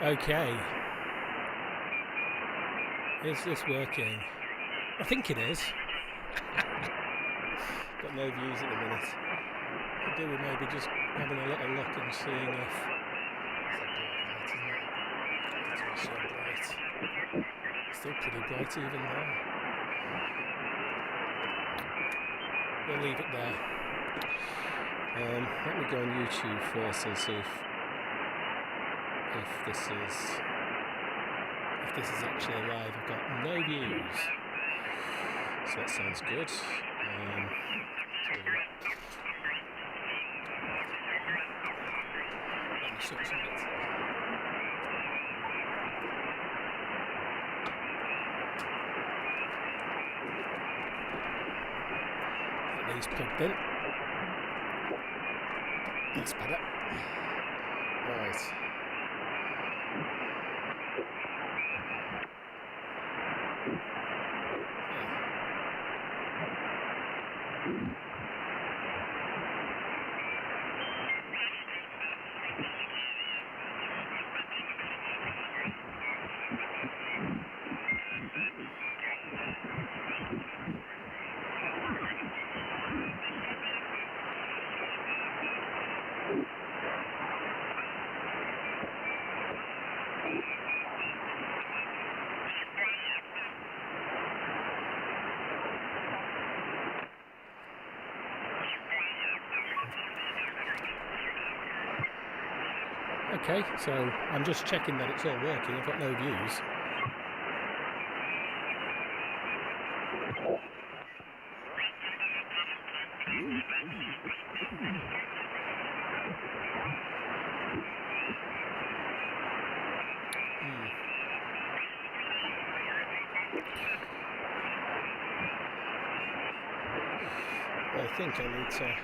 Okay. Is this working? I think it is. Got no views at the minute. Could do with maybe just having a little look and seeing if... It's a bright light, isn't it? It's so bright. Still pretty bright even there. We'll leave it there. Let me go on YouTube first and see if this is actually live. I've got no views, so that sounds good. Let me sort some bits. Get these plugged in. That's better. Right. Okay, so I'm just checking that it's all working. I've got no views. I think I need to...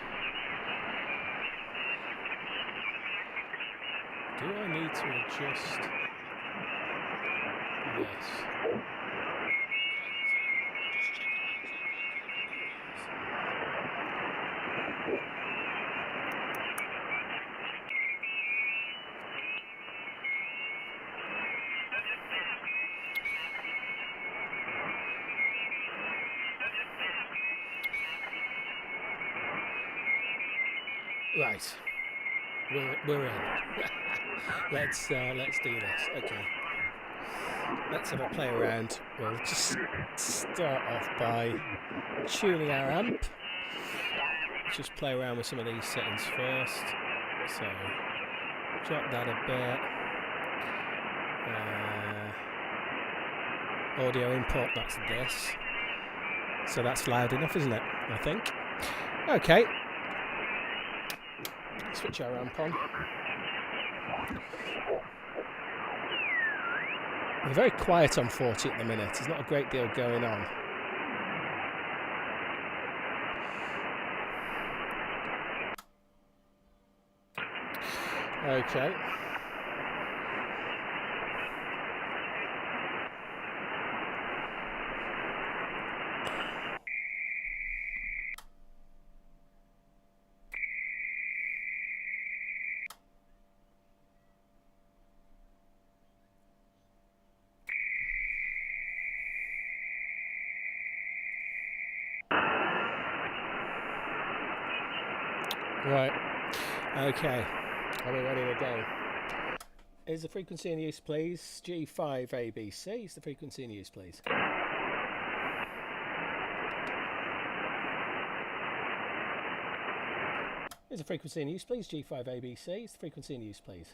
Do I need to adjust this? Right, we're in. Let's do this. Okay, let's have a play around. We'll just start off by tuning our amp. Just play around with some of these settings first. So drop that a bit. Audio input, that's this. So that's loud enough, isn't it? I think. Okay. Switch our amp on. We're very quiet on 40 at the minute. There's not a great deal going on. Okay. Right. Okay. Are we ready to go? Is the frequency in use, please? G5ABC is the frequency in use, please. Is the frequency in use, please? G5ABC is the frequency in use, please.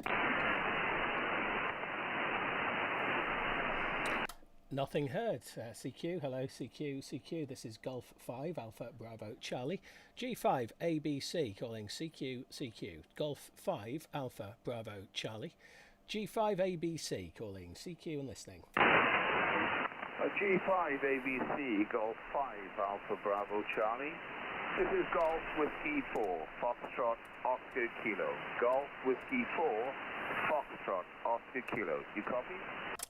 Nothing heard. CQ, hello, CQ. This is Golf 5 Alpha Bravo Charlie. G5ABC calling CQ. Golf 5 Alpha Bravo Charlie. G5ABC calling CQ and listening. G5ABC Golf 5 Alpha Bravo Charlie. This is Golf Whiskey 4 Foxtrot Oscar Kilo. Golf Whiskey 4 Foxtrot Oscar Kilo. You copy?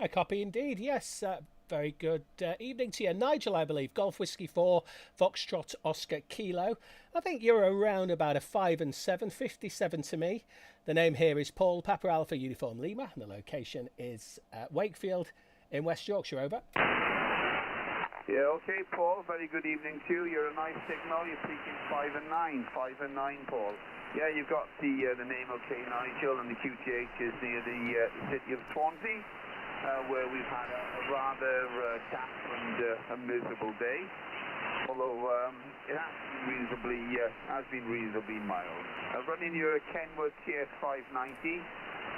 I copy indeed, yes. Very good evening to you. Nigel, I believe. Golf Whiskey 4, Foxtrot Oscar Kilo. I think you're around about a 5 and 7, 57 to me. The name here is Paul, Papa Alpha Uniform Lima, and the location is Wakefield in West Yorkshire. Over. Yeah, okay, Paul. Very good evening to you. You're a nice signal. You're peaking 5 and 9. 5 and 9, Paul. Yeah, you've got the name okay, Nigel, and the QTH is near the city of Swansea, where we've had a rather damp and a miserable day. Although it has been reasonably mild. Running your Kenwood TS590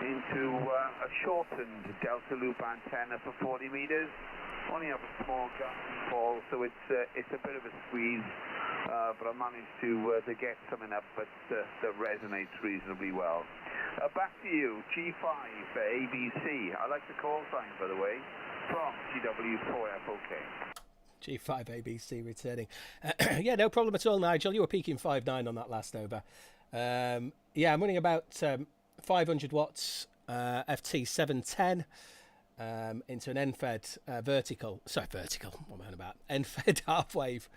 into a shortened Delta Loop antenna for 40 meters. Only a small gap fall, so it's a bit of a squeeze, but I managed to get something up that resonates reasonably well. Back to you, G5ABC. I like the call sign, by the way, from GW4FOK. G5ABC returning. Yeah, no problem at all, Nigel. You were peaking 5.9 on that last over. Yeah, I'm running about 500 watts FT710 into an end-fed vertical, what am I on about? End-fed half-wave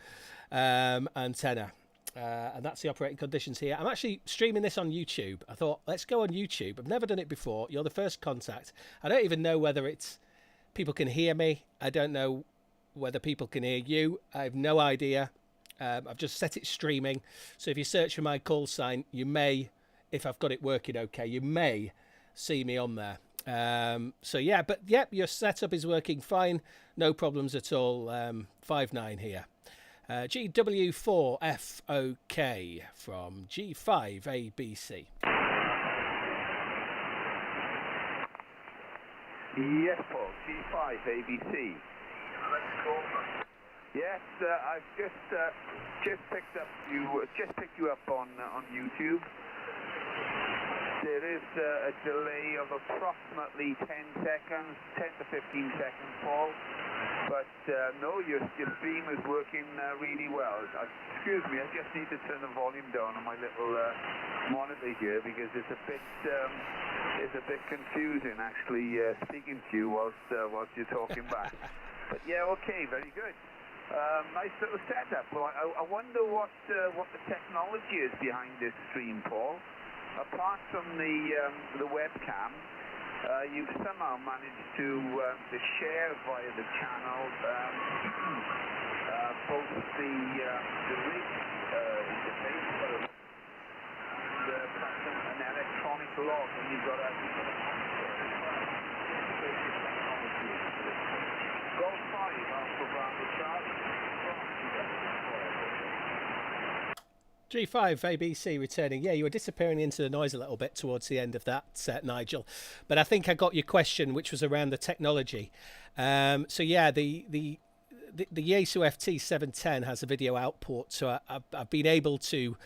antenna. And that's the operating conditions here. I'm actually streaming this on YouTube. I thought, let's go on YouTube. I've never done it before. You're the first contact. I don't even know whether it's people can hear me. I don't know whether people can hear you. I have no idea. I've just set it streaming. So if you search for my call sign, you may, if I've got it working okay, you may see me on there. So yeah, but yep, your setup is working fine. No problems at all. 5.9 here. GW4FOK from G5ABC. Yes, Paul, G5ABC. Yes, I've just picked you up on YouTube. There is a delay of approximately 10 seconds, 10 to 15 seconds, Paul. But no, your stream is working really well. Excuse me, I just need to turn the volume down on my little monitor here because it's a bit confusing actually speaking to you whilst you're talking back. But yeah, okay, very good. Nice little setup. Well, I wonder what the technology is behind this stream, Paul. Apart from the webcam, you've somehow managed to share via the channel both the rig interface and an electronic log, and you've got a Golf 5 Alpha Bravo Charlie. G5ABC returning. Yeah, you were disappearing into the noise a little bit towards the end of that, Nigel. But I think I got your question, which was around the technology. So yeah, the Yaesu FT710 has a video output. So I've been able to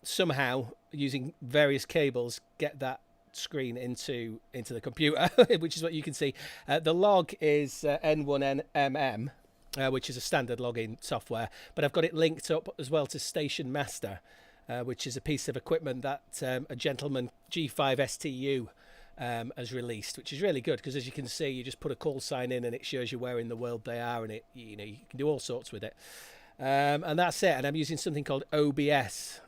somehow, using various cables, get that screen into the computer, which is what you can see. The log is N1NMM. Which is a standard login software, but I've got it linked up as well to Station Master, which is a piece of equipment that a gentleman, G5STU, has released, which is really good because, as you can see, you just put a call sign in and it shows you where in the world they are, and it you can do all sorts with it. And that's it. And I'm using something called OBS,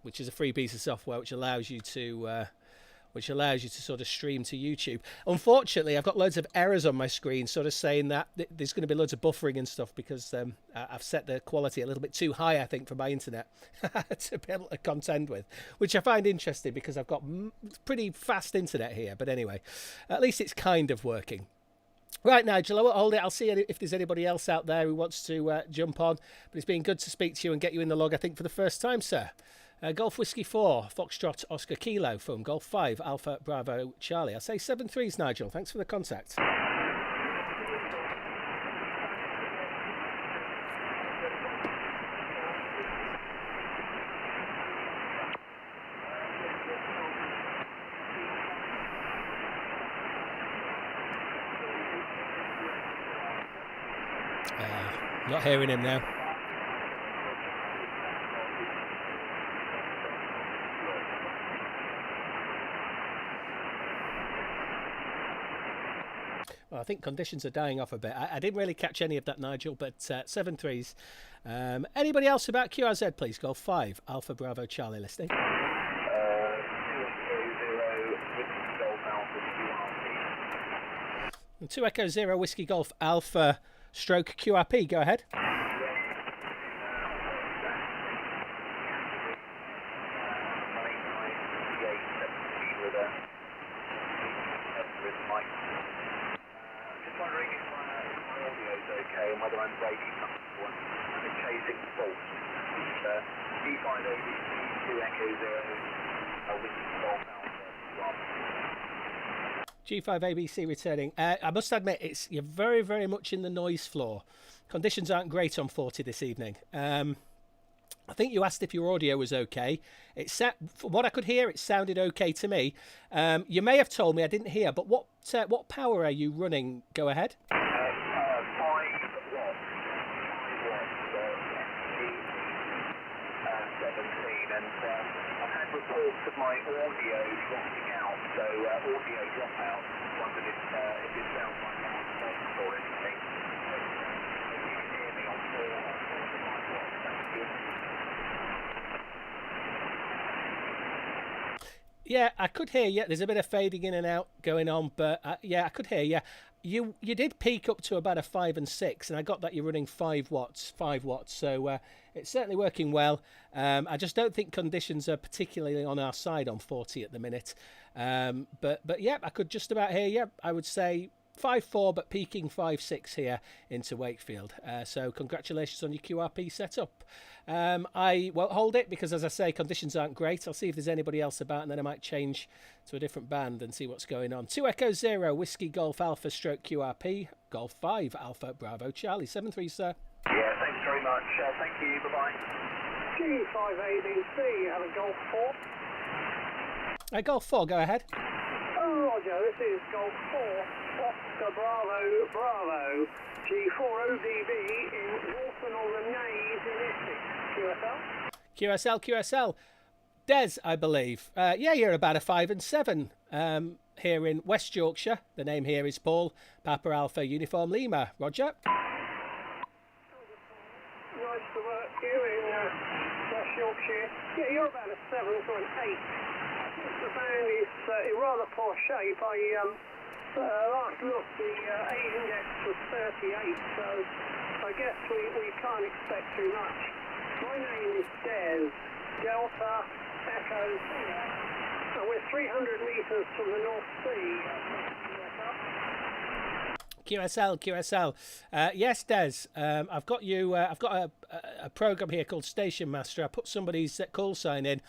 which is a free piece of software which allows you to sort of stream to YouTube. Unfortunately, I've got loads of errors on my screen sort of saying that there's going to be loads of buffering and stuff because I've set the quality a little bit too high, I think, for my internet to be able to contend with, which I find interesting because I've got pretty fast internet here. But anyway, at least it's kind of working. Right, Nigel, I won't hold it. I'll see if there's anybody else out there who wants to jump on. But it's been good to speak to you and get you in the log, I think, for the first time, sir. Golf Whiskey 4, Foxtrot Oscar Kilo from Golf 5, Alpha Bravo Charlie. I say 7 3s, Nigel. Thanks for the contact. Not hearing him now. Well, think conditions are dying off a bit. I didn't really catch any of that, Nigel, but 7-3s. Anybody else about QRZ, please? Golf 5, Alpha Bravo Charlie listening. 2 Echo 0 Whiskey Golf Alpha stroke QRP. Go ahead. And whether I'm breaking something and chasing faults. G5ABC 2 Echo 0 Whiskey Golf Alpha. G5ABC returning. I must admit, you're very, very much in the noise floor. Conditions aren't great on 40 this evening. I think you asked if your audio was okay. From what I could hear, it sounded okay to me. You may have told me, I didn't hear, but what power are you running? Go ahead. 5 17, and I've had reports of my audio dropping out, so audio dropout. Wondered if it sounds like I'm or anything. If you can hear me on 4, Yeah, I could hear you. There's a bit of fading in and out going on, but yeah, I could hear you. You did peak up to about a 5 and 6, and I got that you're running 5 watts, so it's certainly working well. I just don't think conditions are particularly on our side on 40 at the minute. But yeah, I could just about hear you. I would say 5.4, but peaking 5.6 here into Wakefield. So congratulations on your QRP setup. I won't hold it because, as I say, conditions aren't great. I'll see if there's anybody else about, and then I might change to a different band and see what's going on. 2 Echo 0 Whiskey Golf Alpha stroke QRP Golf 5 Alpha Bravo Charlie 7-3, sir. Yeah, thanks very much. Thank you. Bye-bye. G5ABC, have a Golf 4. Golf 4, go ahead. Oh, Roger, this is Golf 4, Oscar Bravo Bravo, G4ODB in Walton on the Naze in Essex, QSL. Des, I believe. Yeah, you're about a 5 and 7 here in West Yorkshire. The name here is Paul, Papa Alpha Uniform Lima. Roger. Nice to work here in West Yorkshire. Yeah, you're about a 7 to an 8. The band is in rather poor shape. Last look, the A index was 38, so I guess we can't expect too much. My name is Des, Delta Echo, and we're 300 metres from the North Sea. QSL. Yes, Des. I've got you. I've got a program here called Station Master. I put somebody's call sign in,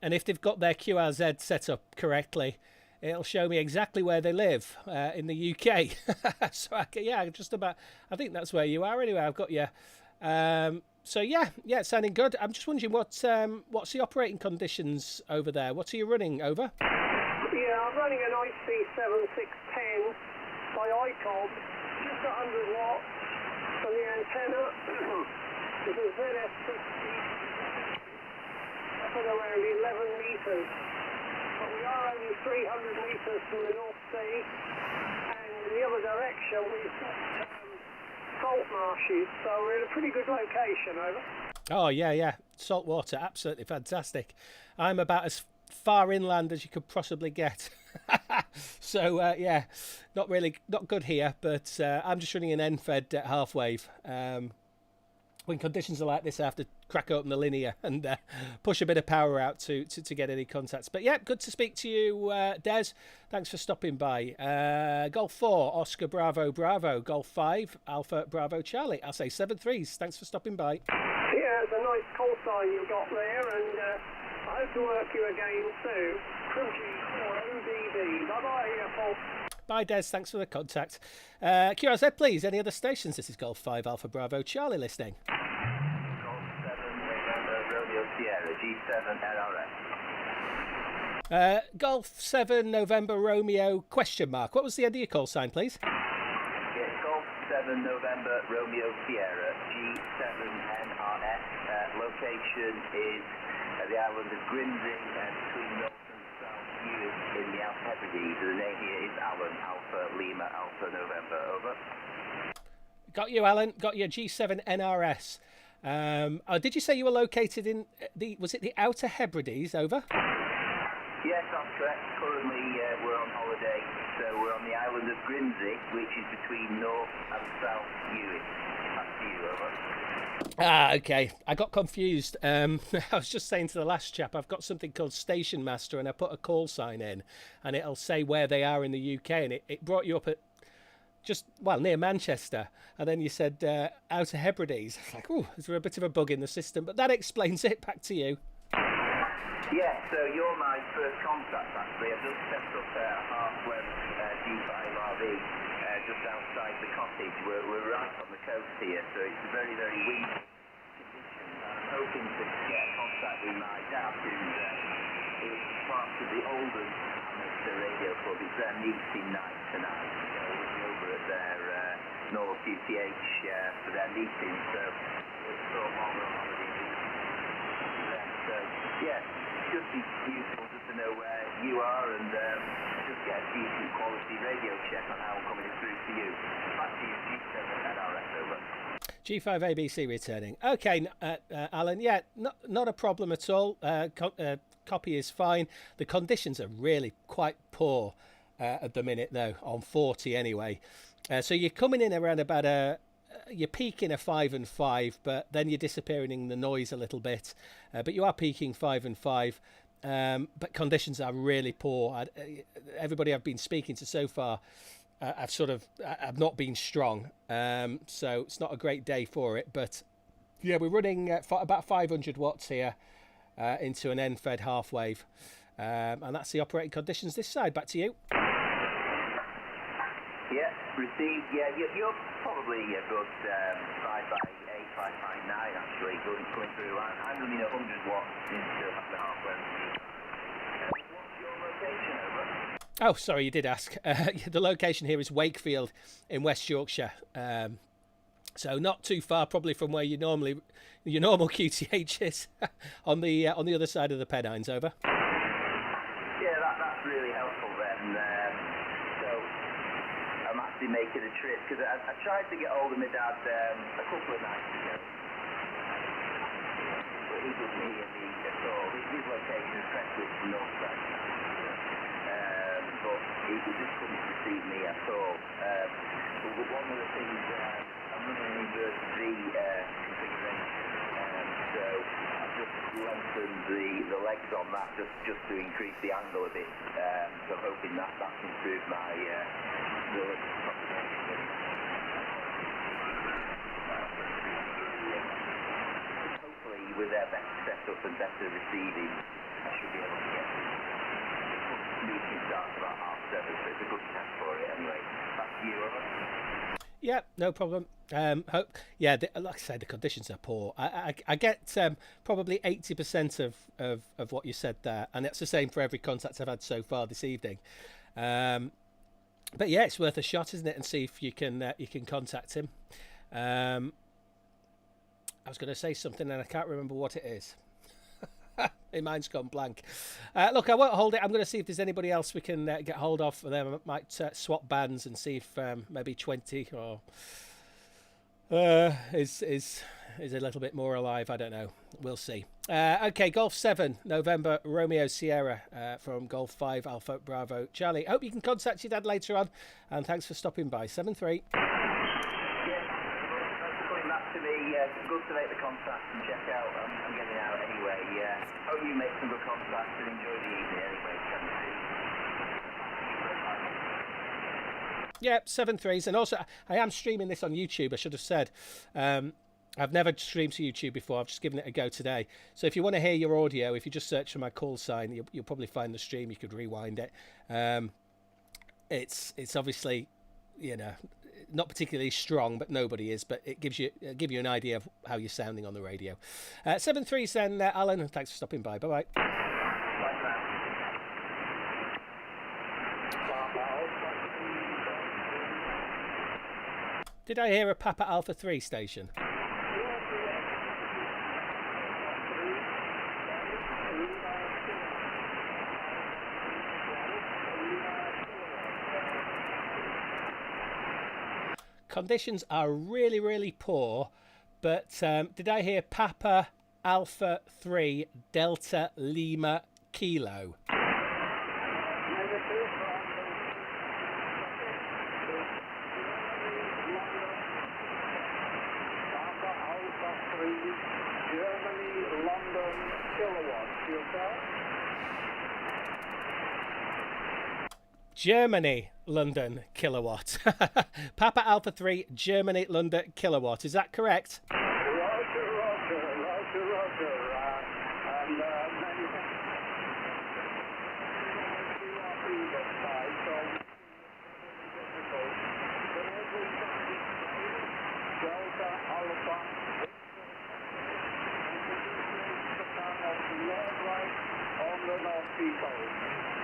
and if they've got their QRZ set up correctly, it'll show me exactly where they live in the UK. So I think that's where you are anyway. I've got you. So yeah, it's sounding good. I'm just wondering what's the operating conditions over there? What are you running over? Yeah, I'm running an IC7610 by ICOB, just 100 watts for the antenna. It's a ZF60 up at around 11 metres. But we are only 300 metres from the North Sea, and in the other direction we've got salt marshes, so we're in a pretty good location, over. Oh, yeah. Salt water, absolutely fantastic. I'm about as far inland as you could possibly get. So, yeah, not good here, but I'm just running an end-fed half wave. When conditions are like this, I have to crack open the linear and push a bit of power out to get any contacts. But yeah, good to speak to you, Des. Thanks for stopping by. Golf 4, Oscar Bravo Bravo. Golf 5, Alpha Bravo Charlie. I'll say 7-3s. Thanks for stopping by. Yeah, it's a nice call sign you've got there, and I hope to work you again soon. From G4ODB. Bye-bye, Paul. Bye, Des. Thanks for the contact. QRZ, please. Any other stations? This is Golf 5 Alpha Bravo Charlie listening. Golf 7 November Romeo Sierra G7 LRS. Golf 7 November Romeo question mark. What was the end of your call sign, please? Yes, Golf 7 November Romeo Sierra G7 NRS. Location is the island of Grimsing between North and South Ewing. in the Alpha Hebrides. The name here is Alan, Alpha Lima, Alpha November, over. Got you, Alan. Got your G7 NRS. Did you say you were located in was it the Outer Hebrides, over? Yes, that's correct. Currently, we're on holiday, so we're on the island of Grimsey, which is between North and South Hewitt. Back to you, over. Ah, okay. I got confused. I was just saying to the last chap, I've got something called Station Master, and I put a call sign in, and it'll say where they are in the UK, and it brought you up at just, well, near Manchester, and then you said Outer Hebrides. Like, oh, is there a bit of a bug in the system? But that explains it. Back to you. Yes, so you're my first contact, actually. I've just set up a half-web G5RV just outside the cottage. We're right on the coast here, so it's a very, very windy condition. I'm hoping to get contact with my dad, who is part of the Oldham Amateur Radio Club. It's their meeting night tonight, so we'll be over at their normal QTH for their meeting, so it's sort of while we're on holiday. So, yeah, just be useful just to know where you are and just get a decent quality radio check on how I'm coming through to you. Back to you, G7 NRS, over. G5ABC returning. Okay, Alan, yeah, not a problem at all. Copy is fine. The conditions are really quite poor at the minute, though, on 40 anyway. So you're coming in around about you're peaking a 5 and 5, but then you're disappearing in the noise a little bit. But you are peaking 5 and 5. But conditions are really poor. Everybody I've been speaking to so far, I've not been strong. So it's not a great day for it. But yeah, we're running about 500 watts here into an end-fed half wave. And that's the operating conditions this side. Back to you. Yeah, received. Yeah, you're probably a good 5x8, 5x9 actually coming through. I'm running 100 watts into the half-wave. What's your location, over? Oh, sorry, you did ask. The location here is Wakefield in West Yorkshire. So not too far, probably from where your normal QTH is, on the other side of the Pennines, over. Yeah, that's really helpful then. So I'm actually making a trip because I tried to get hold of my dad a couple of nights ago, but he doesn't hear me at all. His location is Prestwich, Northside. But he just couldn't receive me at all. But one of the things, I'm running an inverted V configuration, so I've just lengthened the legs on that just to increase the angle a bit. So I'm hoping that's improved my relative propagation. Hopefully with their better setup and better receiving, I should be able to get meeting starts about 7:30, so it's a good test for it anyway. Back to you, over. Yeah, no problem. Like I said, the conditions are poor. I get probably 80% of what you said there, and that's the same for every contact I've had so far this evening. But yeah, it's worth a shot, isn't it? And see if you can contact him. I was going to say something and I can't remember what it is. My mind's gone blank. Look, I won't hold it. I'm going to see if there's anybody else we can get hold of, and then I might swap bands and see if maybe 20 or is a little bit more alive. I don't know. We'll see. Okay, Golf 7 November Romeo Sierra from Golf 5 Alpha Bravo Charlie. Hope you can contact your dad later on, and thanks for stopping by. 7-3. To me, good to make the contact and check out. I'm getting out anyway. Hope you make some good contacts and enjoy the evening anyway. Yeah, 7-3s, and also I am streaming this on YouTube. I should have said. I've never streamed to YouTube before. I've just given it a go today. So if you want to hear your audio, if you just search for my call sign, you'll probably find the stream. You could rewind it. It's obviously, not particularly strong, but nobody is. But it give you an idea of how you're sounding on the radio. 7-3s then, Alan, and thanks for stopping by. Bye-bye. Did I hear a Papa Alpha 3 station? conditions are really, really poor. But did I hear Papa Alpha 3 Delta Lima Kilo? Germany, London, kilowatts, yourself? Germany, London, kilowatt. Papa Alpha 3, Germany, London, kilowatt. Is that correct? Roger. And many Delta Alpha on the North Sea coast.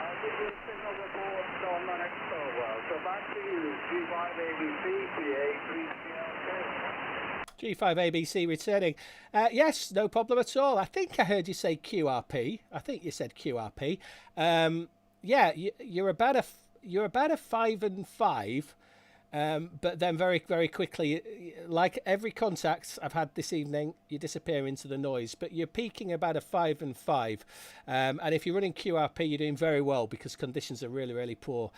I'll give you a signal report on the next program. So back to you, G5ABC, PA3CLK. G5ABC returning. Yes, no problem at all. I think I heard you say QRP. I think you said QRP. Yeah, you're about a 5 and 5. But then very, very quickly, like every contact I've had this evening, you disappear into the noise. But you're peaking about a 5 and 5. And if you're running QRP, you're doing very well because conditions are really, really poor.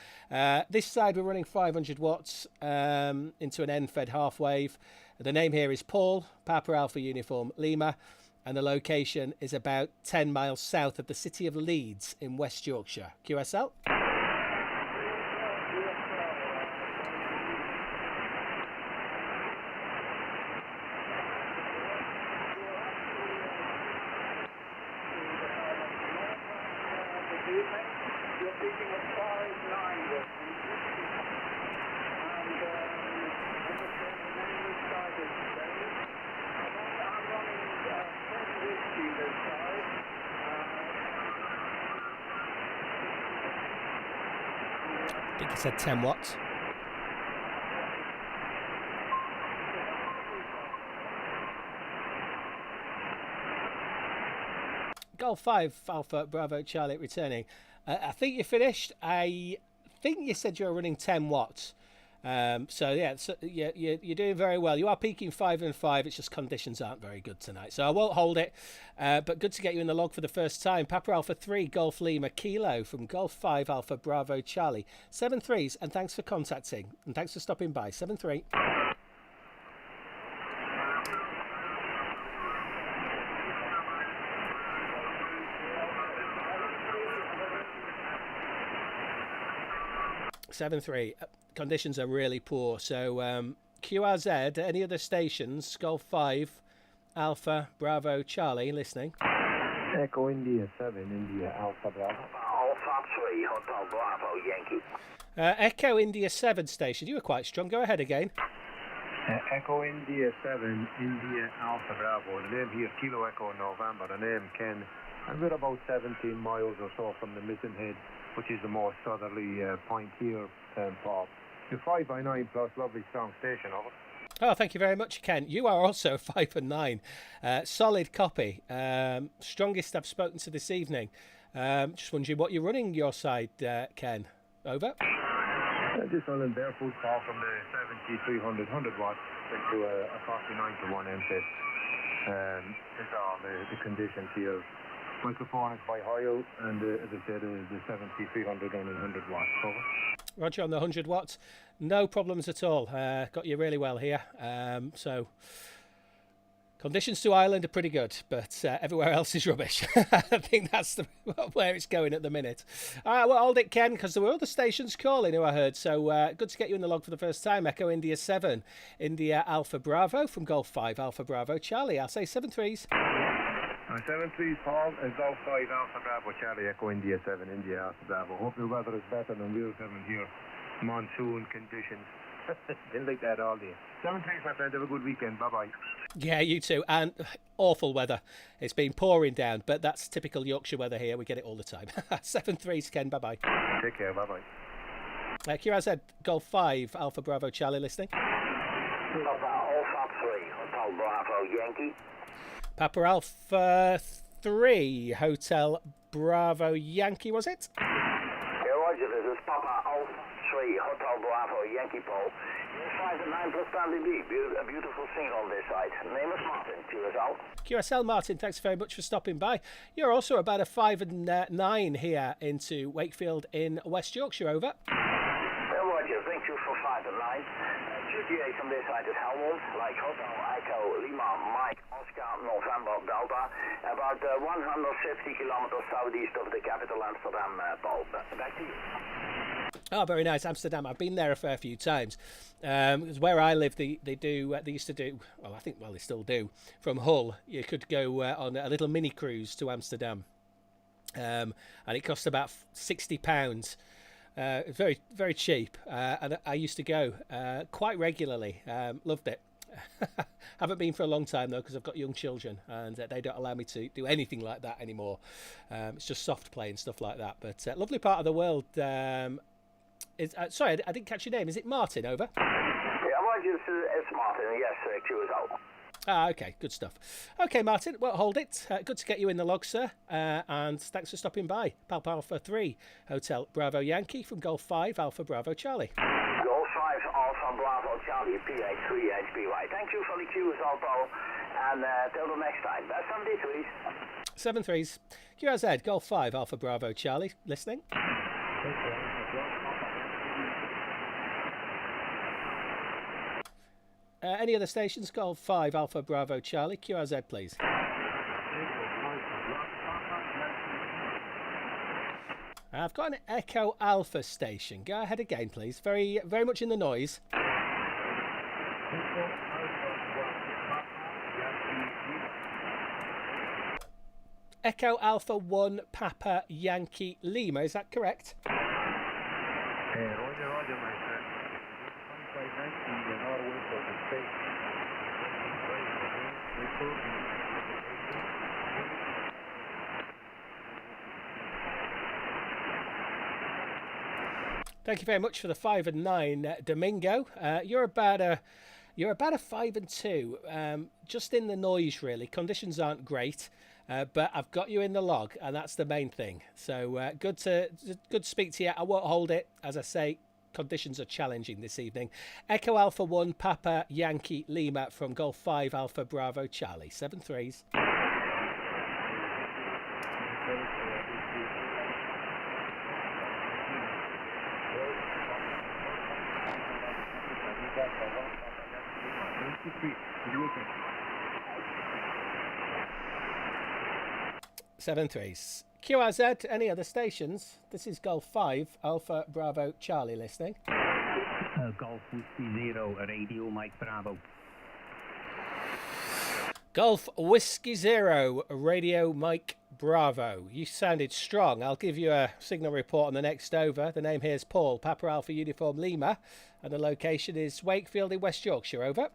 This side, we're running 500 watts into an end-fed half wave. The name here is Paul, Papa Alpha Uniform Lima. And the location is about 10 miles south of the city of Leeds in West Yorkshire. QSL? You're picking up 5-9 with me. And the name is started today. I'm running 10 whiskey this side. I think you said 10 watts. Golf 5 Alpha Bravo Charlie returning. I think you finished. I think you said you were running 10 watts. So yeah, you're doing very well. You are peaking 5 and 5. It's just conditions aren't very good tonight. So I won't hold it. But good to get you in the log for the first time. Papa Alpha 3 Golf Lima Kilo from Golf 5 Alpha Bravo Charlie. 7 3s, and thanks for contacting. And thanks for stopping by. 7-3. Seven three. Conditions are really poor. So QRZ, any other stations? Golf 5, Alpha, Bravo, Charlie, listening. Echo India 7, India Alpha Bravo. Alpha 3, Hotel Bravo, Yankee. Echo India 7 station. You were quite strong. Go ahead again. Echo India 7, India Alpha Bravo. The name here, Kilo Echo November. The name Ken. And we're about 17 miles or so from the Mitten Head, which is the more southerly point here, Paul. You're 5 by 9 plus, lovely strong station, over. Oh, thank you very much, Ken. You are also 5 and 9. Solid copy. Strongest I've spoken to this evening. Just wondering what you're running your side, Ken. Over. Just running barefoot call from the 7300 100 watts into a 49 to 1 MSIP. These are all the conditions here. Microphone is by Hoyle, and as I said, the 7300 on 100 watts. Over. Roger on the 100 watts. No problems at all. Got you really well here. So conditions to Ireland are pretty good, but everywhere else is rubbish. I think that's where it's going at the minute. All right, well, hold it, Ken, because there were other stations calling who I heard. So good to get you in the log for the first time. Echo India 7, India Alpha Bravo from Golf 5 Alpha Bravo Charlie. I'll say 7 3s. 7 3, Paul, and Golf 5 Alpha Bravo Charlie, Echo India 7, India Alpha Bravo. Hope your weather is better than we're having here. Monsoon conditions. Been like that all day. 7 3, my friend. Have a good weekend. Bye-bye. Yeah, you too. And awful weather. It's been pouring down, but that's typical Yorkshire weather here. We get it all the time. 7 3s, Ken. Bye-bye. Take care. Bye-bye. QRZ, Golf 5 Alpha Bravo Charlie listening. Papa Alpha 3, Hotel Bravo, Yankee. Papa Alpha 3 Hotel Bravo Yankee, was it? Yeah, Roger, this is Papa Alpha 3, Hotel Bravo, Yankee Paul. 5 and 9 plus Stanley B. A beautiful signal on this side. Name is Martin, QSL. QSL Martin, thanks very much for stopping by. You're also about a 5 and 9 here into Wakefield in West Yorkshire, over. Roger, thank you for 5 and 9. QTH on this side is Helmond, like Hotel Echo Lima Mike Oscar November Delta, about 150 kilometers southeast of the capital Amsterdam, Paul. Back to you. Oh, very nice, Amsterdam. I've been there a fair few times. Where I live, they used to do. Well, I think they still do. From Hull, you could go on a little mini cruise to Amsterdam, and it cost about £60. Very, very cheap, and I used to go quite regularly. Loved it. Haven't been for a long time though, because I've got young children and they don't allow me to do anything like that anymore. It's just soft play and stuff like that. But lovely part of the world. Sorry, I didn't catch your name. Is it Martin, over? Yeah, well, it's Martin, yes, QSL. Ah, okay, good stuff. Okay, Martin, well, hold it. Good to get you in the log, sir. And thanks for stopping by. Palp Alpha 3, Hotel Bravo Yankee from Golf 5, Alpha Bravo Charlie. Golf 5, Alpha Bravo Charlie, PH3 HPY. Thank you for the QSL, Paul. And till the next time. 7 3s. 7 3s. QRZ, Golf 5, Alpha Bravo Charlie. Listening. Any other stations? Golf 5, Alpha Bravo Charlie. QRZ, please. I've got an Echo Alpha station. Go ahead again, please. Very, very much in the noise. Echo Alpha 1 Papa Yankee Lima. Is that correct? Roger, my friend. 1590, the northwest of the state. Thank you very much for the 5 and 9, Domingo. You're about a 5 and 2. Just in the noise, really. Conditions aren't great. But I've got you in the log, and that's the main thing. So good to speak to you. I won't hold it. As I say, conditions are challenging this evening. Echo Alpha 1 Papa Yankee Lima from Golf 5 Alpha Bravo Charlie. 7 3s. Seven threes. QRZ, any other stations? This is Golf 5, Alpha Bravo Charlie listening. Golf Whiskey 0, Radio Mike Bravo. Golf Whiskey 0, Radio Mike Bravo. You sounded strong. I'll give you a signal report on the next over. The name here is Paul, Papa Alpha Uniform Lima, and the location is Wakefield in West Yorkshire. Over.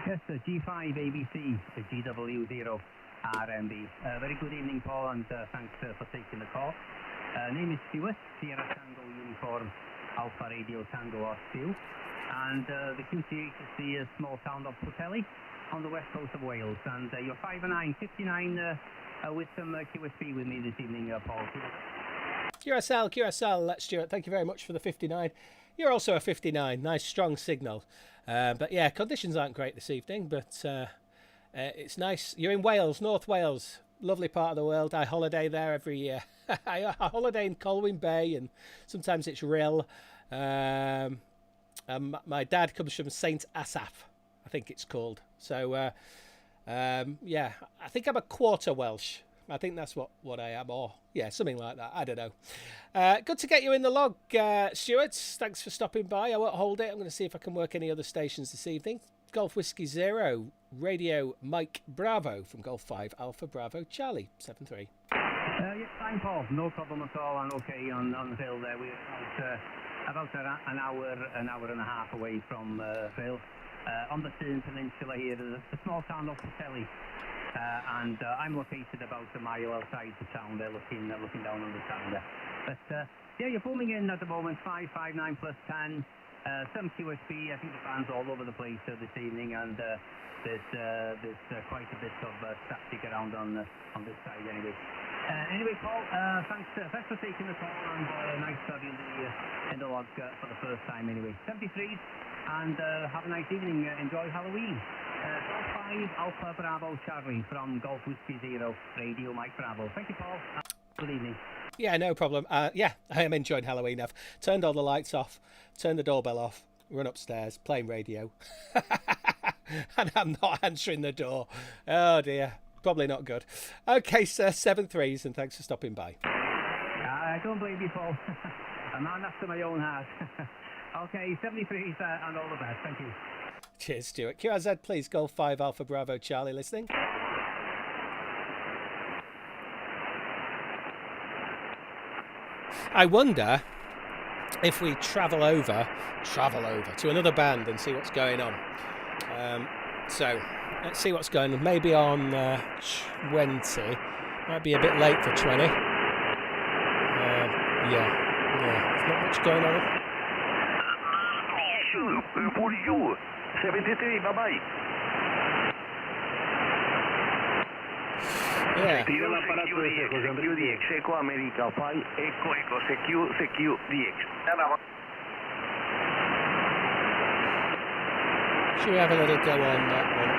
Yes, G5ABC, GW0. RMB. Very good evening, Paul, and thanks for taking the call. Name is Stuart, Sierra Tango Uniform, Alpha Radio Tango Osceola, and the QTH is the small town of Putelli on the west coast of Wales. And you're 5 and 9, 59 with some QSP with me this evening, Paul. QSL, Stuart, thank you very much for the 59. You're also a 59, nice strong signal. But yeah, conditions aren't great this evening, but it's nice. You're in Wales, North Wales, lovely part of the world. I holiday there every year. I holiday in Colwyn Bay, and sometimes it's Rill. My dad comes from Saint Asaph, I think it's called. So, yeah, I think I'm a quarter Welsh. I think that's what I am, or yeah, something like that. I don't know. Good to get you in the log, Stuart. Thanks for stopping by. I won't hold it. I'm going to see if I can work any other stations this evening. Golf Whiskey 0, Radio Mike Bravo from Golf 5 Alpha Bravo Charlie. 7 3. Yes, fine, Paul. No problem at all. I'm okay on the hill there. We're about an hour and a half away from Phil. On the Tern Peninsula here, there's a small town of Putelli. And I'm located about a mile outside the town there, looking down on the town there. But yeah, you're booming in at the moment, 5, 5, 9 plus 10. Some QSP, I think the band's all over the place this evening, and there's quite a bit of static around on this side anyway. Anyway, Paul, thanks for taking the call, and nice to have you in the log for the first time anyway. 73s, and have a nice evening. Enjoy Halloween. Golf 5 Alpha Bravo Charlie from Golf Whiskey Zero, Radio Mike Bravo. Thank you, Paul. Good evening. Yeah, no problem. Yeah, I am enjoying Halloween. I've turned all the lights off, turned the doorbell off, run upstairs, playing radio, and I'm not answering the door. Oh dear, probably not good. Okay, sir, 7 3s, and thanks for stopping by. I don't blame you, Paul. A man after my own heart. Okay, 73s and all the best. Thank you. Cheers, Stuart. QRZ, please. Golf 5 Alpha Bravo Charlie listening. I wonder if we travel over to another band and see what's going on. So let's see what's going on. Maybe on 20. Might be a bit late for 20. Yeah. There's not much going on. For you. 73, bye-bye. Yeah. Tira l'apparato CQ-DX, Eco America, fai Eco, CQ-DX. Should we have a little go on that one?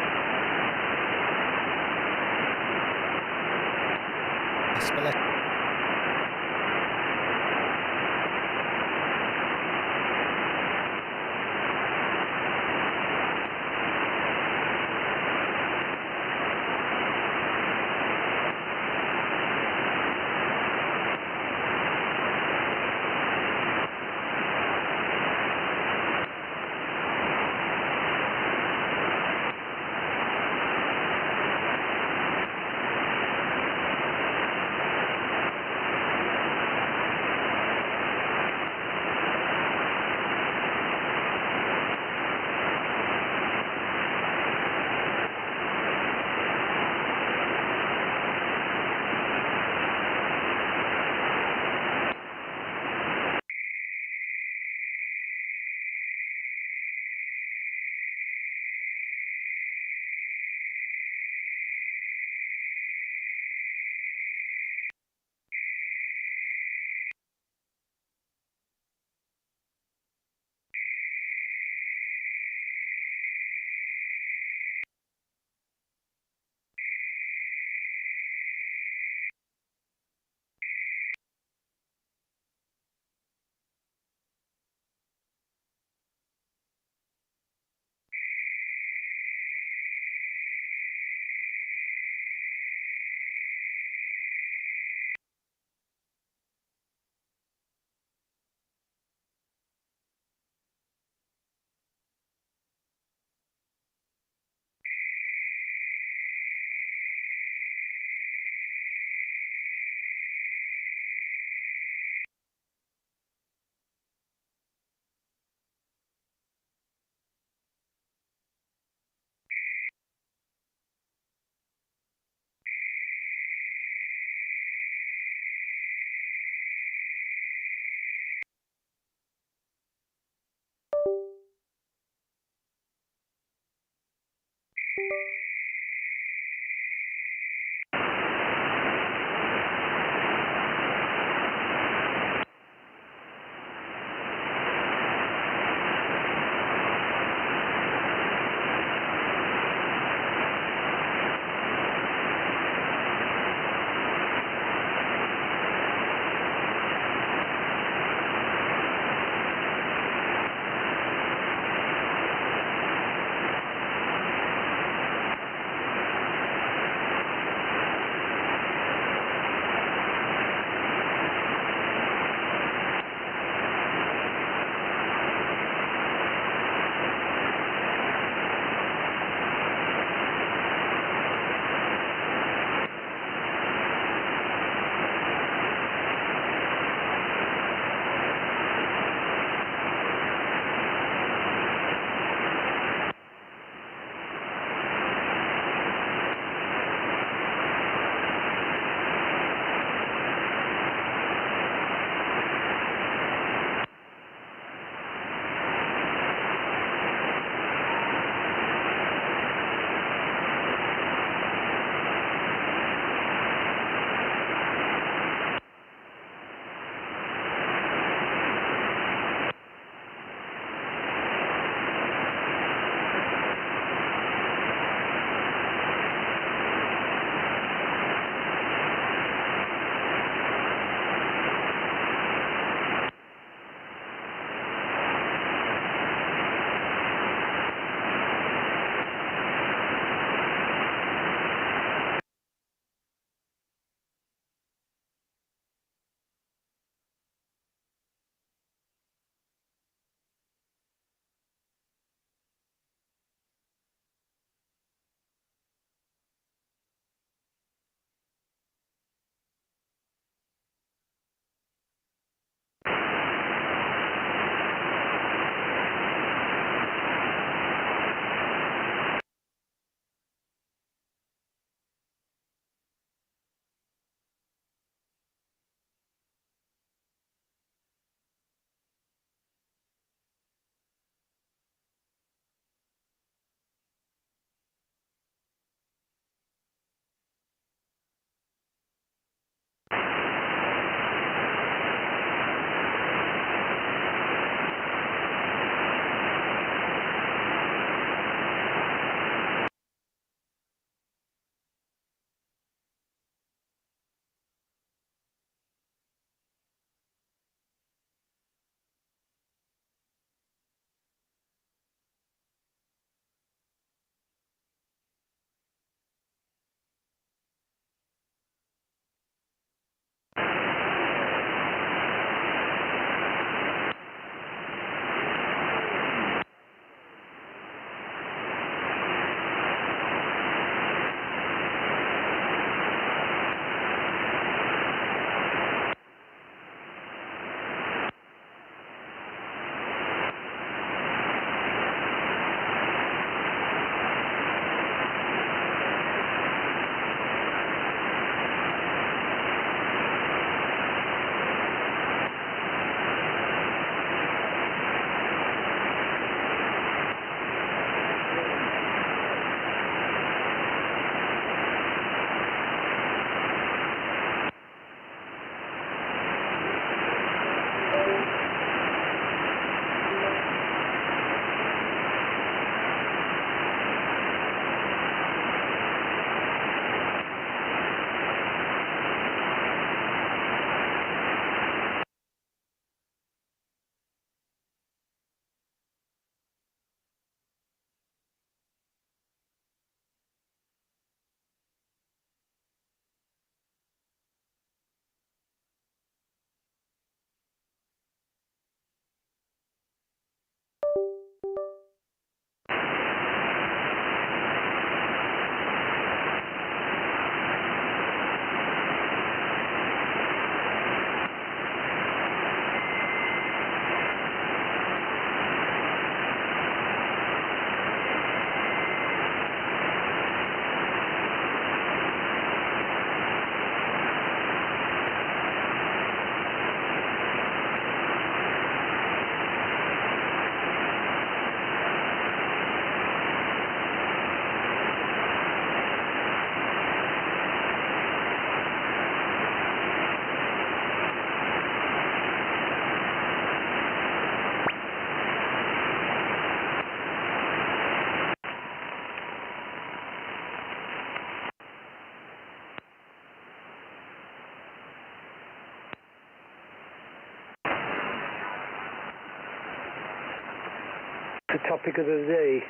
topic of the day.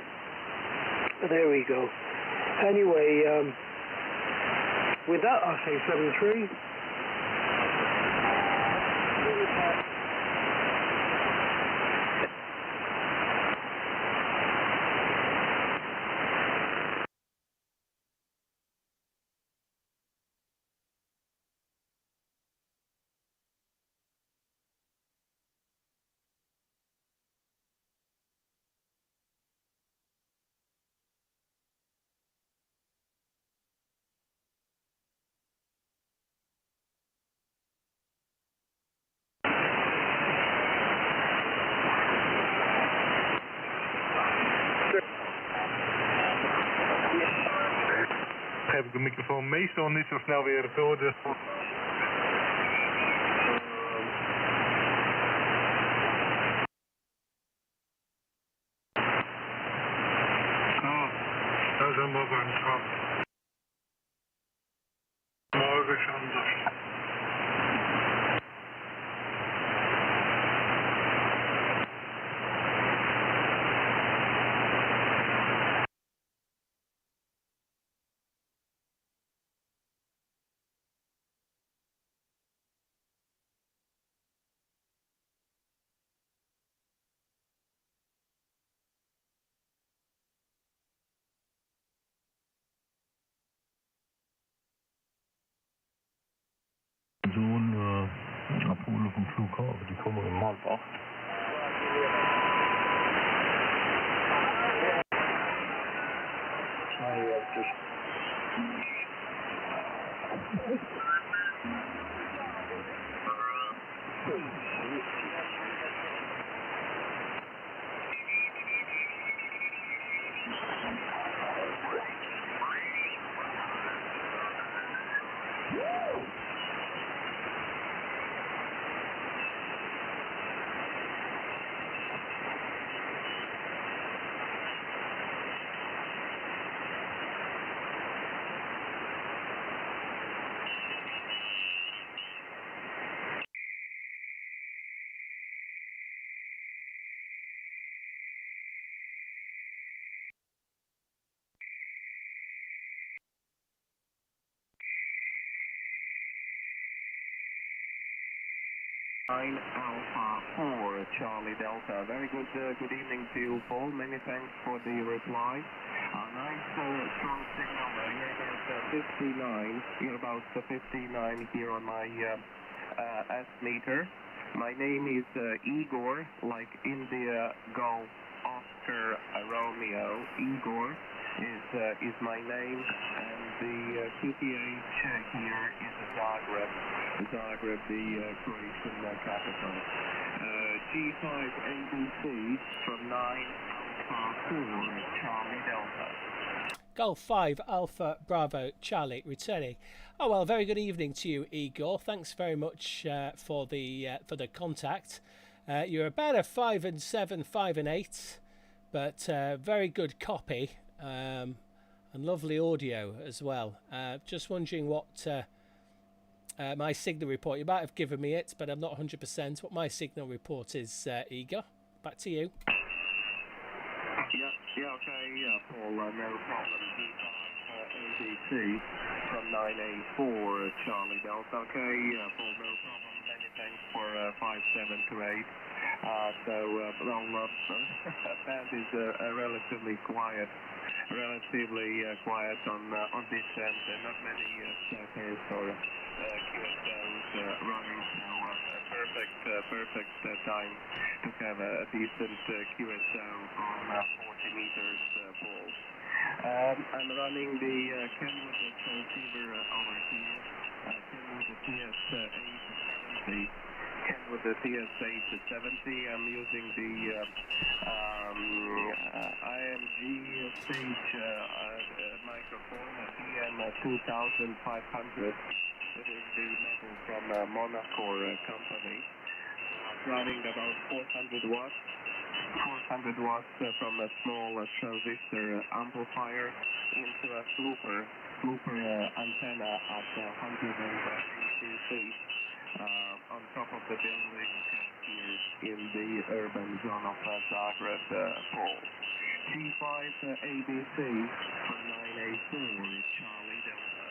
There we go. Anyway, with that, I'll say 7-3. Geef ik de microfoon meestal niet zo snel weer door de... Oh, dat is allemaal van schat. Morgen is anders. Zo'n afholen vom Flughafen, die kommen um 7:30. Alpha 4, Charlie Delta. Very good good evening to you, Paul. Many thanks for the reply. Nice strong signal. You're about 59 here on my S-meter. My name is Igor, like India Golf Oscar Romeo. Igor is my name, and the QTH here is Zagreb, the Croatian capital. G5ABC from 9 Alpha 4, Charlie Delta. Golf 5 Alpha Bravo Charlie returning. Oh well, very good evening to you, Igor. Thanks very much for the contact. You're about a 5 and 7, 5 and 8, but very good copy and lovely audio as well. Just wondering what my signal report. You might have given me it, but I'm not 100% what my signal report is. Igor, back to you. Yeah, okay, Paul, no problem. G5ABC from 9A4, Charlie Delta. Okay, Paul, no problem. Many thanks for 5728. Band is relatively quiet on this end. Not many stackers or QSOs running, so perfect time to have a decent QSO on 40 meters, Paul. I'm running the Kenwood transceiver over here. Kenwood TS870. Kenwood TS870. I'm using the IMG stage microphone, DM2500. It is the model from Monaco company. Running about 400 watts. 400 watts from a small transistor amplifier into a flooper antenna at 180 feet on top of the building. here in the urban zone of Zagreb, Paul. G5ABC from 9A4, Charlie Delta.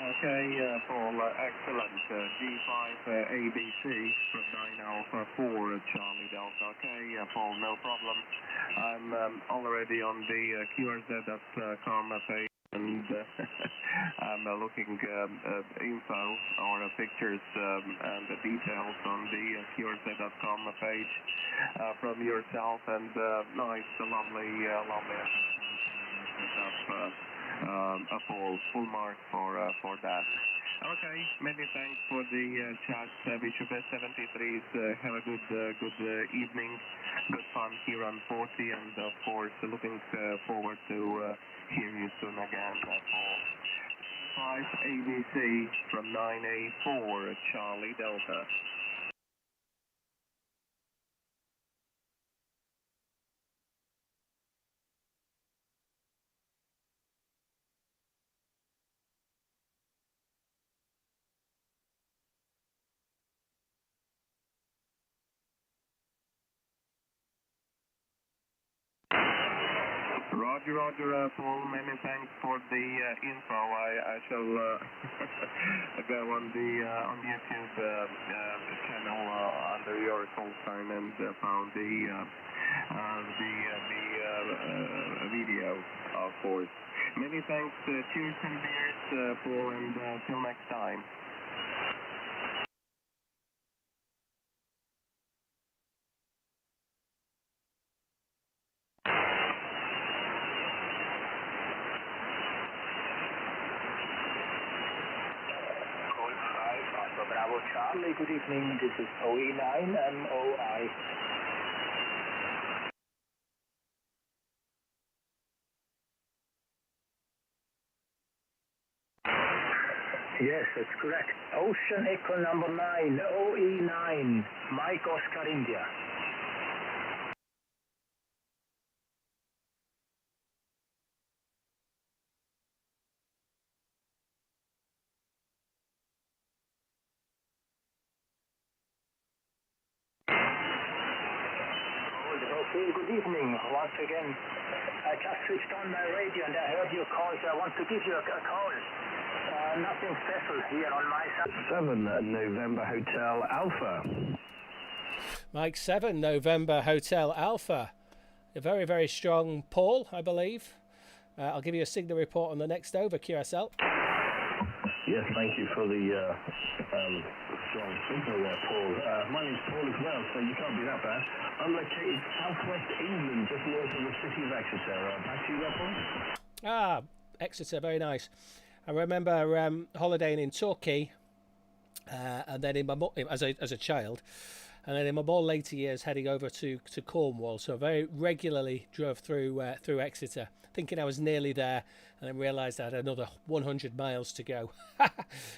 Okay, Paul, excellent. G5ABC from 9 Alpha 4, Charlie Delta. Okay, Paul, no problem. I'm already on the QRZ.com page, and I'm looking info or pictures and the details on the QRZ.com page from yourself, and nice, lovely setup. A full mark for that. Okay, many thanks for the chat. Wish you best 73s. Have a good evening, good fun here on 40, and of course looking forward to hear you soon again. 5 ABC from 9A4, Charlie Delta. Roger, Paul, many thanks for the info. I shall go on the YouTube channel under your call sign and found the video, of course. Many thanks, cheers and beers, Paul, and till next time. Bravo Charlie, good evening. This is OE9 MOI. Yes, that's correct. Ocean Echo number 9, OE9, Mike Oscar India. Okay, good evening. Once again, I just switched on my radio and I heard your call, so I want to give you a call. Nothing special here on my side. 7 November Hotel Alpha. Mike 7 November Hotel Alpha. A very, very strong Paul, I believe. I'll give you a signal report on the next over, QSL. Yes, thank you for the strong signal there, Paul. My name's Paul as well, so you can't be that bad. I'm located southwest England, just north of the city of Exeter. Back to you there, Paul. Ah, Exeter, very nice. I remember holidaying in Turkey, and then in my as a child, and then in my more later years heading over to Cornwall. So I very regularly drove through Exeter, thinking I was nearly there, and then realised I had another 100 miles to go.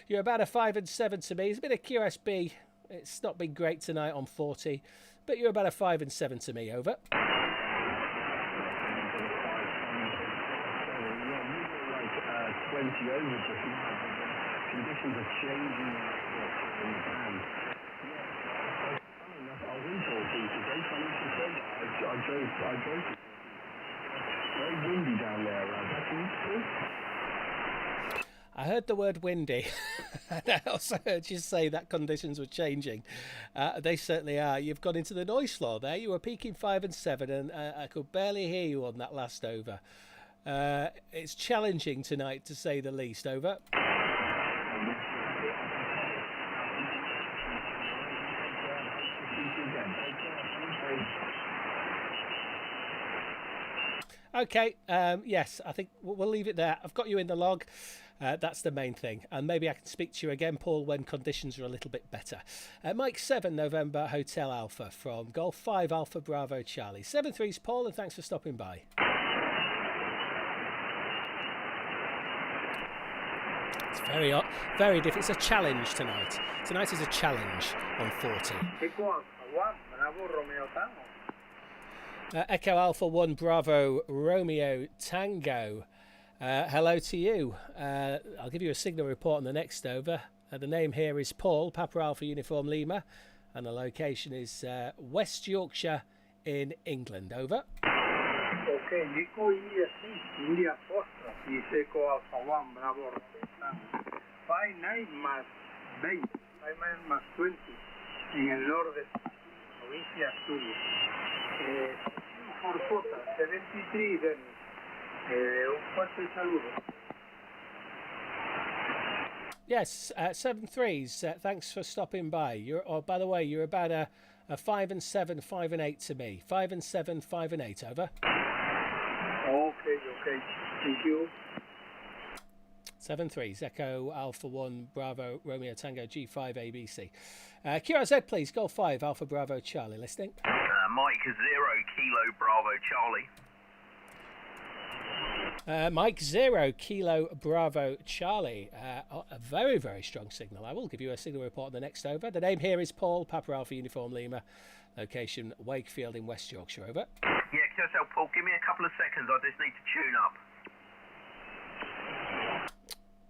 You're about a 5 and 7 to me. It's been a QSB. It's not been great tonight on 40, but you're about a 5 and 7 to me. Over. 20 over just now. Conditions are changing in the band. Funny enough, I was in Torquay today. Funny to say that. I drove. Very windy down there. Back in Eastwood. I heard the word windy. And I also heard you say that conditions were changing. They certainly are. You've gone into the noise floor there. You were peaking 5 and 7, and I could barely hear you on that last over. It's challenging tonight, to say the least. Over. Okay, yes, I think we'll leave it there. I've got you in the log. That's the main thing. And maybe I can speak to you again, Paul, when conditions are a little bit better. Mike 7 November Hotel Alpha from Golf 5 Alpha Bravo Charlie. 7-3's Paul, and thanks for stopping by. It's very different. It's a challenge tonight. Tonight is a challenge on 40. Echo Alpha 1 Bravo Romeo Tango. Hello to you. I'll give you a signal report on the next over. The name here is Paul, Papa Alpha Uniform Lima, and the location is West Yorkshire in England. Over. Okay, Nico India Foster, Echo Alpha 1 Bravo 59 más 20, 59 más 20 en el norte, provincia Asturias. Forfota 73 then. Un fuerte saludo. Yes, 7-3's. Thanks for stopping by. By the way, you're about a 5 and 7, 5 and 8 to me. 5 and 7, 5 and 8. Over. Okay. Thank you. 7-3's. Echo Alpha 1 Bravo Romeo Tango G5ABC. QRZ, please. Golf 5 Alpha Bravo Charlie. Listening. Mike 0 Kilo Bravo Charlie. Mike 0 Kilo Bravo Charlie. A very, very strong signal. I will give you a signal report on the next over. The name here is Paul, Papa Alpha Uniform Lima. Location Wakefield in West Yorkshire. Over. Yeah, QSL Paul, give me a couple of seconds. I just need to tune up.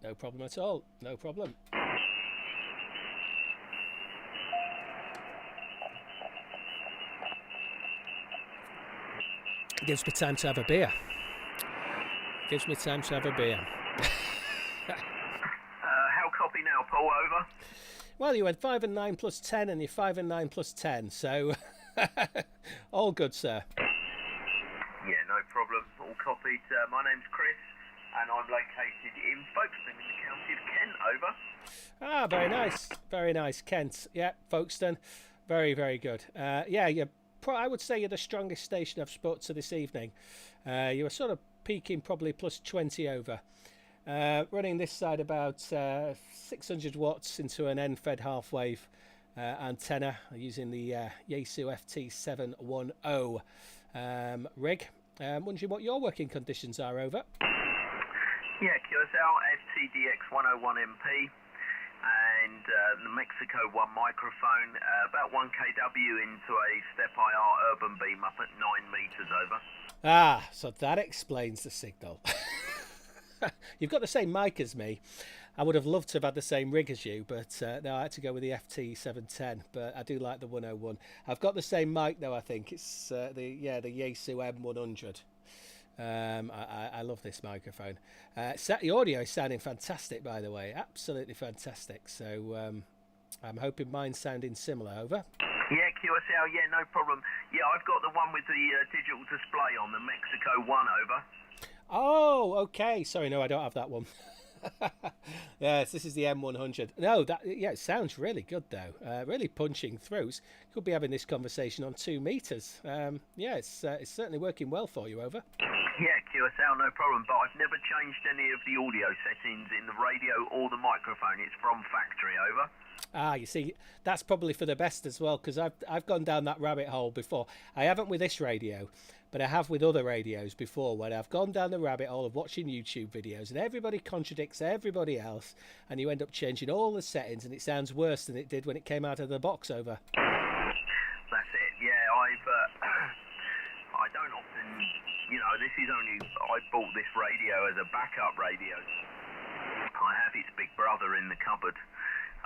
No problem at all. No problem. Gives me time to have a beer. How copy now, Paul? Over. Well, you went 5 and 9 plus 10, and you're 5 and 9 plus 10, so all good, sir. Yeah, no problem. All copied. My name's Chris, and I'm located in Folkestone in the county of Kent. Over. Ah, very nice, Kent. Yeah, Folkestone, very, very good. I would say you're the strongest station I've spoke to this evening. You were sort of peaking probably plus 20 over. Running this side about 600 watts into an end-fed half-wave antenna using the Yaesu FT710 rig. Wondering what your working conditions are. Over. Yeah, QSL FTDX 101MP and the Mexico 1 microphone, about 1 kW into a step IR urban beam up at 9 meters. Over. Ah, so that explains the signal. You've got the same mic as me. I would have loved to have had the same rig as you, but no, I had to go with the FT710. But I do like the 101. I've got the same mic though. I think it's the Yaesu M100. I love this microphone. The audio is sounding fantastic, by the way. Absolutely fantastic. So I'm hoping mine's sounding similar. Over. Yeah, QSL. Yeah, no problem. Yeah, I've got the one with the digital display on, the Mexico 1. Over. Oh, okay. Sorry, no, I don't have that one. Yes, this is the M100. No, it sounds really good though. Really punching through. Could be having this conversation on 2 meters. It's certainly working well for you. Over. Yeah, QSL, no problem. But I've never changed any of the audio settings in the radio or the microphone. It's from factory. Over. Ah, you see, that's probably for the best as well, because I've gone down that rabbit hole before. I haven't with this radio, but I have with other radios before, when I've gone down the rabbit hole of watching YouTube videos and everybody contradicts everybody else, and you end up changing all the settings and it sounds worse than it did when it came out of the box. Over. That's it. Yeah, I don't often, this is only, I bought this radio as a backup radio. I have its big brother in the cupboard.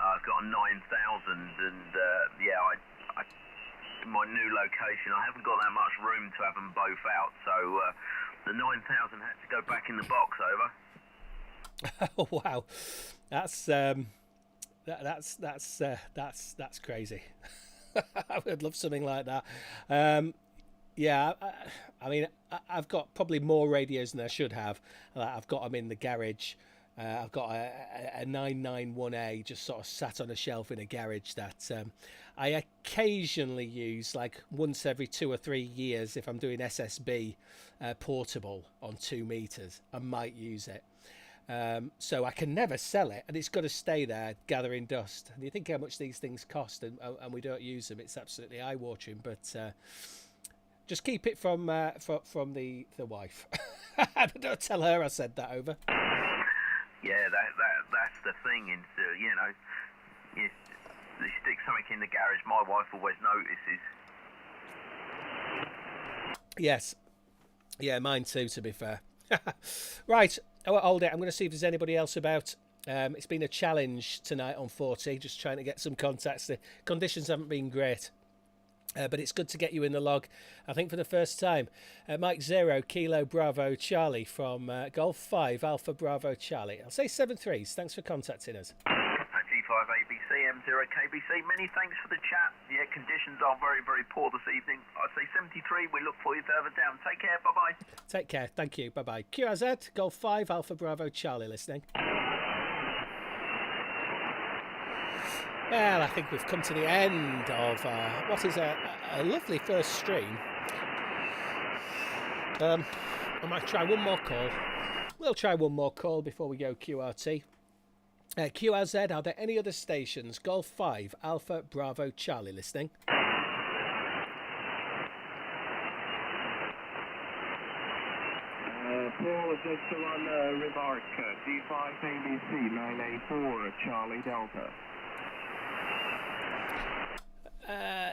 I've got a 9000 and I in my new location I haven't got that much room to have them both out, so the 9000 had to go back in the box. Over. Oh, wow, that's crazy. I would love something like that. I mean, I've got probably more radios than I should have. I've got them in the garage. I've got a 991A just sort of sat on a shelf in a garage that I occasionally use, like once every 2 or 3 years. If I'm doing SSB portable on 2 meters, I might use it. So I can never sell it, and it's got to stay there gathering dust. And you think how much these things cost, and we don't use them. It's absolutely eye-watering. But just keep it from the wife. Don't tell her I said that over. Yeah, that's the thing. And you know, you stick something in the garage. My wife always notices. Yes, yeah, mine too. To be fair, right. Oh, hold it. I'm going to see if there's anybody else about. It's been a challenge tonight on 40, just trying to get some contacts. The conditions haven't been great. But it's good to get you in the log, I think, for the first time. Mike 0, Kilo Bravo Charlie from Golf 5, Alpha Bravo Charlie. I'll say 7-3s. Thanks for contacting us. G5ABC, M0KBC, many thanks for the chat. Yeah, conditions are very, very poor this evening. I say 73, we look for you further down. Take care, bye-bye. Take care, thank you, bye-bye. QRZ, Golf 5, Alpha Bravo Charlie listening. Well, I think we've come to the end of what is a lovely first stream. I might try one more call. We'll try one more call before we go QRT. QRZ, are there any other stations? Golf 5, Alpha Bravo Charlie listening. Paul, just one remark. G5ABC 984 Charlie Delta.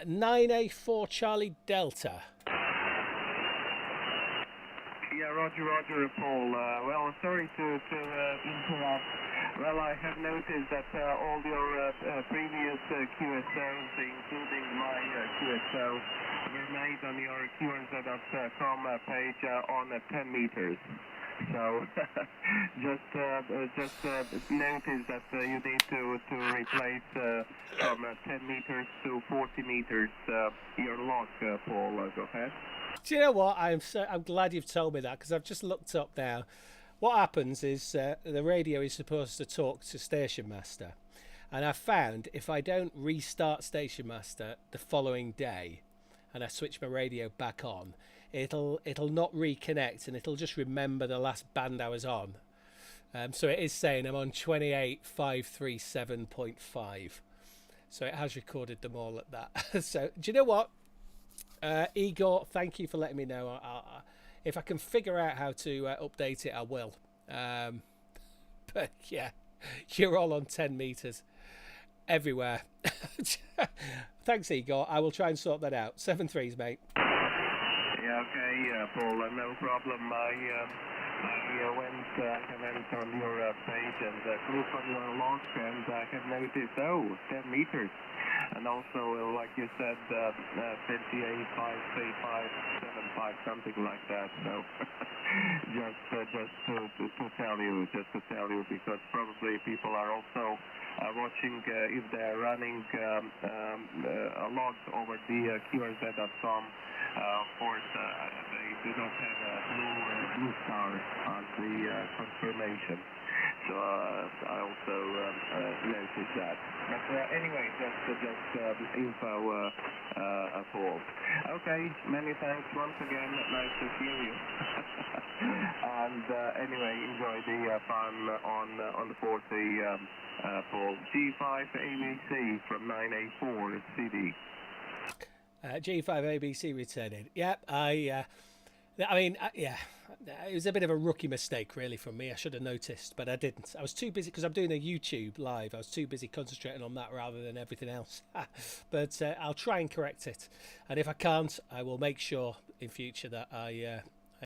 984 Charlie Delta. Yeah, Roger, Paul. Well, sorry to interrupt. Well, I have noticed that all your previous QSOs, including my QSO, were made on your QRZ.com page on 10 meters. So just notice that you need to replace from 10 meters to 40 meters your lock, Paul. Go ahead. Do you know what? I'm glad you've told me that, because I've just looked up now. What happens is the radio is supposed to talk to Station Master, and I found if I don't restart Station Master the following day and I switch my radio back on, it'll not reconnect, and it'll just remember the last band I was on. So it is saying I'm on 28537.5. So it has recorded them all at that. So do you know what? Igor, thank you for letting me know. If I can figure out how to update it, I will. But yeah, you're all on 10 meters everywhere. Thanks, Igor. I will try and sort that out. 7-3s, mate. Yeah, okay, Paul, no problem. I went on your page and clicked on your log, and I have noticed, 10 meters. And also, like you said, 58.535.75, something like that. So, just to tell you, because probably people are also watching if they're running a log over the QRZ.com. Of course, they do not have a blue star on the confirmation. So I also noticed that. But anyway, just info, Paul. Okay, many thanks once again. Nice to hear you. And anyway, enjoy the fun on the 40, Paul. G5ABC from 984 CD. G5ABC returning. Yep, yeah, it was a bit of a rookie mistake, really, from me. I should have noticed, but I didn't. I was too busy because I'm doing a YouTube live. I was too busy concentrating on that rather than everything else. But I'll try and correct it, and if I can't, I will make sure in future that I